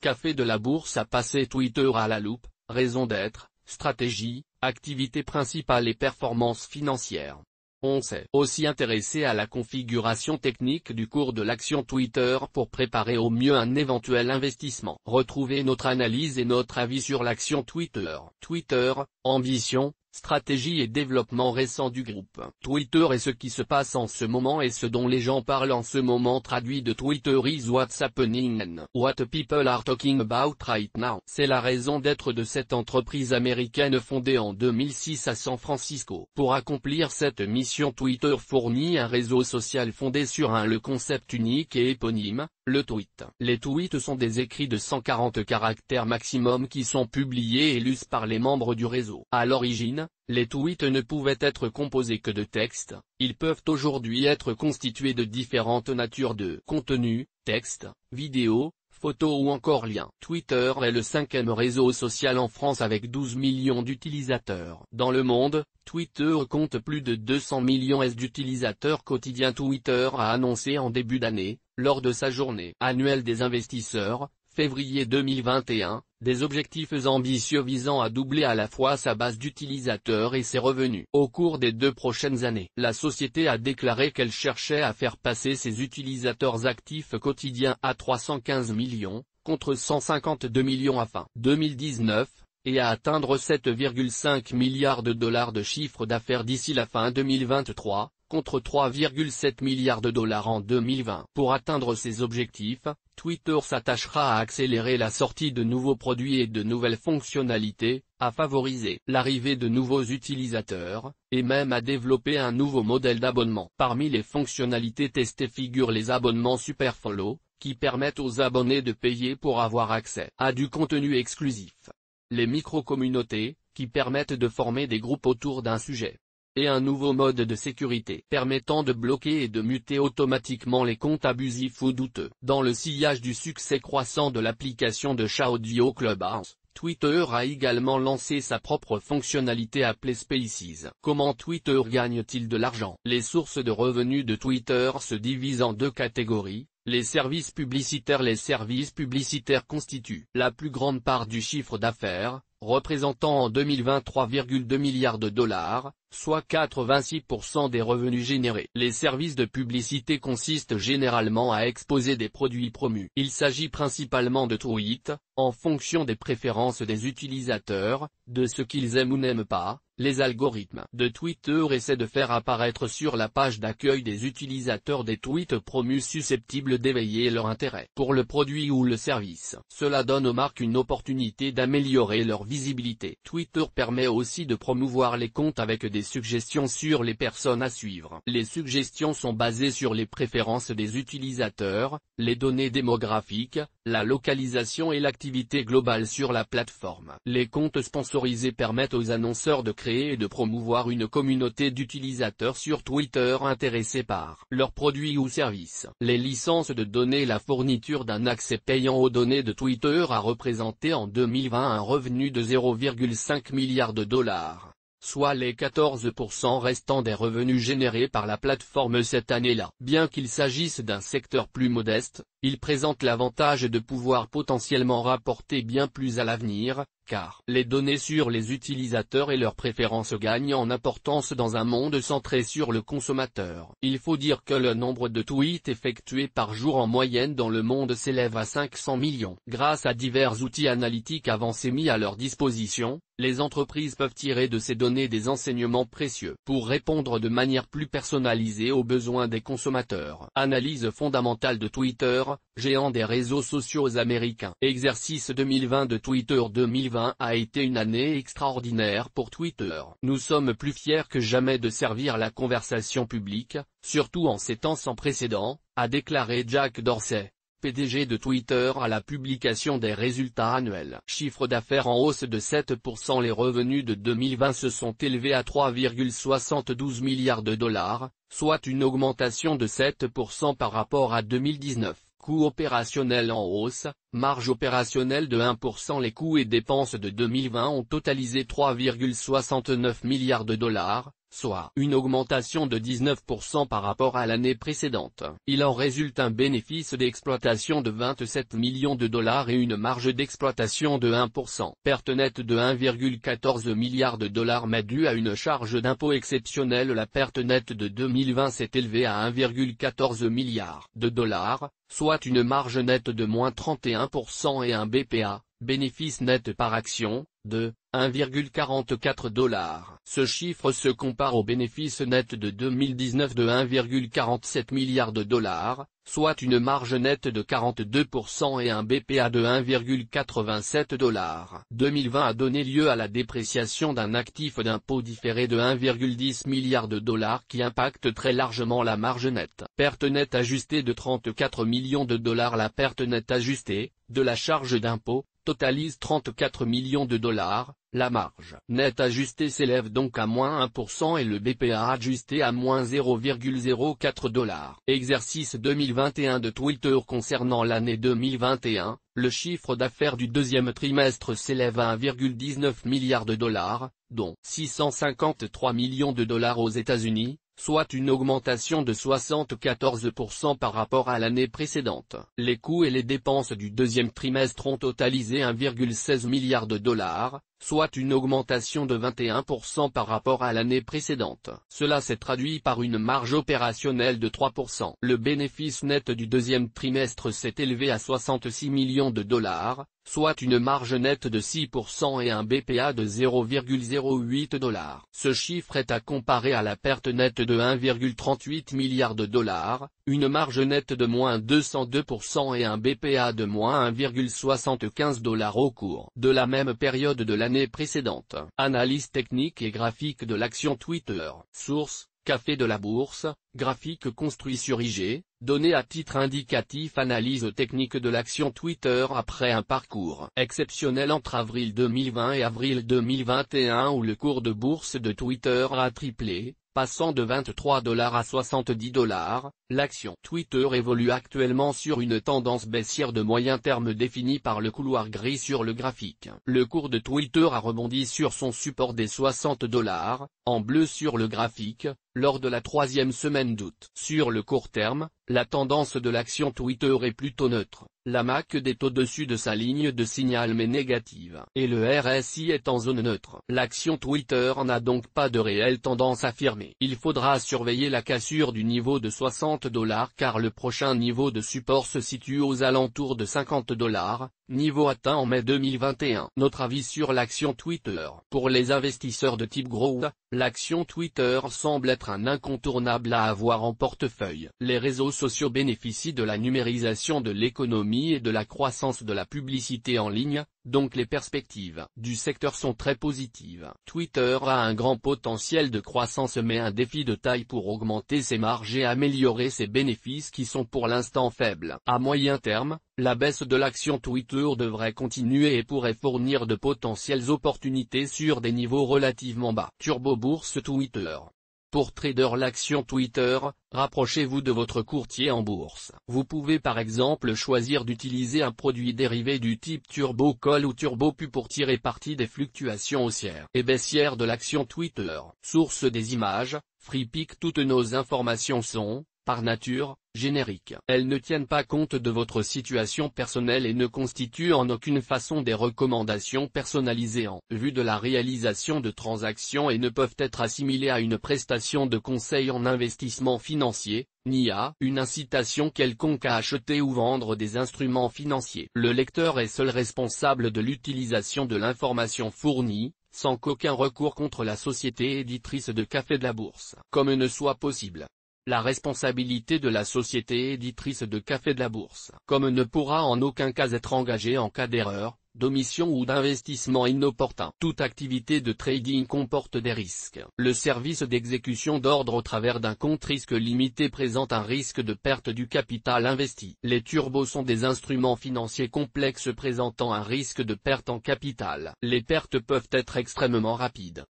Café de la bourse a passé Twitter à la loupe, raison d'être, stratégie, activité principale et performance financière. On s'est aussi intéressé à la configuration technique du cours de l'action Twitter pour préparer au mieux un éventuel investissement. Retrouvez notre analyse et notre avis sur l'action Twitter. Twitter, ambition, stratégie et développement récent du groupe. Twitter est ce qui se passe en ce moment et ce dont les gens parlent en ce moment. Traduit de Twitter is what's happening and what people are talking about right now. C'est la raison d'être de cette entreprise américaine fondée en 2006 à San Francisco. Pour accomplir cette mission, Twitter fournit un réseau social fondé sur le concept unique et éponyme, le tweet. Les tweets sont des écrits de 140 caractères maximum qui sont publiés et lus par les membres du réseau. À l'origine, les tweets ne pouvaient être composés que de texte. Ils peuvent aujourd'hui être constitués de différentes natures de contenu, texte, vidéo, photos ou encore liens. Twitter est le 5e réseau social en France avec 12 millions d'utilisateurs. Dans le monde, Twitter compte plus de 200 millions d'utilisateurs quotidiens. Twitter a annoncé en début d'année, lors de sa journée annuelle des investisseurs, février 2021, des objectifs ambitieux visant à doubler à la fois sa base d'utilisateurs et ses revenus. Au cours des 2 prochaines années, la société a déclaré qu'elle cherchait à faire passer ses utilisateurs actifs quotidiens à 315 millions, contre 152 millions à fin 2019, et à atteindre 7,5 milliards de dollars de chiffre d'affaires d'ici la fin 2023, contre 3,7 milliards de dollars en 2020. Pour atteindre ces objectifs, Twitter s'attachera à accélérer la sortie de nouveaux produits et de nouvelles fonctionnalités, à favoriser l'arrivée de nouveaux utilisateurs, et même à développer un nouveau modèle d'abonnement. Parmi les fonctionnalités testées figurent les abonnements Superfollow, qui permettent aux abonnés de payer pour avoir accès à du contenu exclusif. Les micro-communautés, qui permettent de former des groupes autour d'un sujet. Et un nouveau mode de sécurité permettant de bloquer et de muter automatiquement les comptes abusifs ou douteux. Dans le sillage du succès croissant de l'application de chat audio Clubhouse, Twitter a également lancé sa propre fonctionnalité appelée Spaces. Comment Twitter gagne-t-il de l'argent? Les sources de revenus de Twitter se divisent en 2 catégories. Les services publicitaires. Les services publicitaires constituent la plus grande part du chiffre d'affaires, représentant en 2023,2 milliards de dollars, soit 86% des revenus générés. Les services de publicité consistent généralement à exposer des produits promus. Il s'agit principalement de tweets, en fonction des préférences des utilisateurs, de ce qu'ils aiment ou n'aiment pas. Les algorithmes de Twitter essaient de faire apparaître sur la page d'accueil des utilisateurs des tweets promus susceptibles d'éveiller leur intérêt pour le produit ou le service. Cela donne aux marques une opportunité d'améliorer leur visibilité. Twitter permet aussi de promouvoir les comptes avec des suggestions sur les personnes à suivre. Les suggestions sont basées sur les préférences des utilisateurs, les données démographiques, la localisation et l'activité globale sur la plateforme. Les comptes sponsorisés permettent aux annonceurs de créer et de promouvoir une communauté d'utilisateurs sur Twitter intéressés par leurs produits ou services. Les licences de données. La fourniture d'un accès payant aux données de Twitter a représenté en 2020 un revenu de 0,5 milliard de dollars, soit les 14% restants des revenus générés par la plateforme cette année-là. Bien qu'il s'agisse d'un secteur plus modeste, il présente l'avantage de pouvoir potentiellement rapporter bien plus à l'avenir, car les données sur les utilisateurs et leurs préférences gagnent en importance dans un monde centré sur le consommateur. Il faut dire que le nombre de tweets effectués par jour en moyenne dans le monde s'élève à 500 millions. Grâce à divers outils analytiques avancés mis à leur disposition, les entreprises peuvent tirer de ces données des enseignements précieux pour répondre de manière plus personnalisée aux besoins des consommateurs. Analyse fondamentale de Twitter, géant des réseaux sociaux américains. Exercice 2020 de Twitter. 2020 a été une année extraordinaire pour Twitter. Nous sommes plus fiers que jamais de servir la conversation publique, surtout en ces temps sans précédent, a déclaré Jack Dorsey, PDG de Twitter à la publication des résultats annuels. Chiffre d'affaires en hausse de 7%. Les revenus de 2020 se sont élevés à 3,72 milliards de dollars, soit une augmentation de 7% par rapport à 2019. Coûts opérationnels en hausse, marge opérationnelle de 1%. Les coûts et dépenses de 2020 ont totalisé 3,69 milliards de dollars, soit une augmentation de 19% par rapport à l'année précédente. Il en résulte un bénéfice d'exploitation de 27 millions de dollars et une marge d'exploitation de 1%. Perte nette de 1,14 milliard de dollars mais due à une charge d'impôt exceptionnelle. La perte nette de 2020 s'est élevée à 1,14 milliard de dollars, soit une marge nette de moins 31% et un BPA, bénéfice net par action, de 1,44 $. Ce chiffre se compare au bénéfice net de 2019 de 1,47 milliard de dollars, soit une marge nette de 42% et un BPA de 1,87 $. 2020 a donné lieu à la dépréciation d'un actif d'impôt différé de 1,10 milliard de dollars qui impacte très largement la marge nette. Perte nette ajustée de 34 millions de dollars. La perte nette ajustée, de la charge d'impôt, totalise 34 millions de dollars, la marge nette ajustée s'élève donc à moins 1% et le BPA ajusté à moins 0,04 $. Exercice 2021 de Twitter. Concernant l'année 2021, le chiffre d'affaires du deuxième trimestre s'élève à 1,19 milliard de dollars, dont 653 millions de dollars aux États-Unis, soit une augmentation de 74% par rapport à l'année précédente. Les coûts et les dépenses du deuxième trimestre ont totalisé 1,16 milliard de dollars, soit une augmentation de 21% par rapport à l'année précédente. Cela s'est traduit par une marge opérationnelle de 3%. Le bénéfice net du deuxième trimestre s'est élevé à 66 millions de dollars, soit une marge nette de 6% et un BPA de 0,08 $. Ce chiffre est à comparer à la perte nette de 1,38 milliard de dollars, une marge nette de moins 202% et un BPA de moins 1,75 $ au cours de la même période de l'année précédente. Analyse technique et graphique de l'action Twitter. Source: Café de la Bourse, graphique construit sur IG, données à titre indicatif. Analyse technique de l'action Twitter après un parcours exceptionnel entre avril 2020 et avril 2021 où le cours de bourse de Twitter a triplé, passant de 23 $ à 70 $, l'action Twitter évolue actuellement sur une tendance baissière de moyen terme définie par le couloir gris sur le graphique. Le cours de Twitter a rebondi sur son support des 60 $, en bleu sur le graphique, lors de la troisième semaine d'août. Sur le court terme, la tendance de l'action Twitter est plutôt neutre. La MAC est au-dessus de sa ligne de signal mais négative, et le RSI est en zone neutre. L'action Twitter n'a donc pas de réelle tendance affirmée. Il faudra surveiller la cassure du niveau de 60 $ car le prochain niveau de support se situe aux alentours de 50 $, niveau atteint en mai 2021. Notre avis sur l'action Twitter. Pour les investisseurs de type growth, l'action Twitter semble être un incontournable à avoir en portefeuille. Les réseaux sociaux bénéficient de la numérisation de l'économie et de la croissance de la publicité en ligne, donc les perspectives du secteur sont très positives. Twitter a un grand potentiel de croissance mais un défi de taille pour augmenter ses marges et améliorer ses bénéfices qui sont pour l'instant faibles. À moyen terme, la baisse de l'action Twitter devrait continuer et pourrait fournir de potentielles opportunités sur des niveaux relativement bas. Turbo Bourse Twitter. Pour trader l'action Twitter, rapprochez-vous de votre courtier en bourse. Vous pouvez par exemple choisir d'utiliser un produit dérivé du type Turbo Call ou Turbo Put pour tirer parti des fluctuations haussières et baissières de l'action Twitter. Source des images, FreePic. Toutes nos informations sont, par nature, génériques. Elles ne tiennent pas compte de votre situation personnelle et ne constituent en aucune façon des recommandations personnalisées en vue de la réalisation de transactions et ne peuvent être assimilées à une prestation de conseil en investissement financier, ni à une incitation quelconque à acheter ou vendre des instruments financiers. Le lecteur est seul responsable de l'utilisation de l'information fournie, sans qu'aucun recours contre la société éditrice de Café de la Bourse, comme ne soit possible. La responsabilité de la société éditrice de Café de la Bourse, comme ne pourra en aucun cas être engagée en cas d'erreur, d'omission ou d'investissement inopportun. Toute activité de trading comporte des risques. Le service d'exécution d'ordre au travers d'un compte risque limité présente un risque de perte du capital investi. Les turbos sont des instruments financiers complexes présentant un risque de perte en capital. Les pertes peuvent être extrêmement rapides.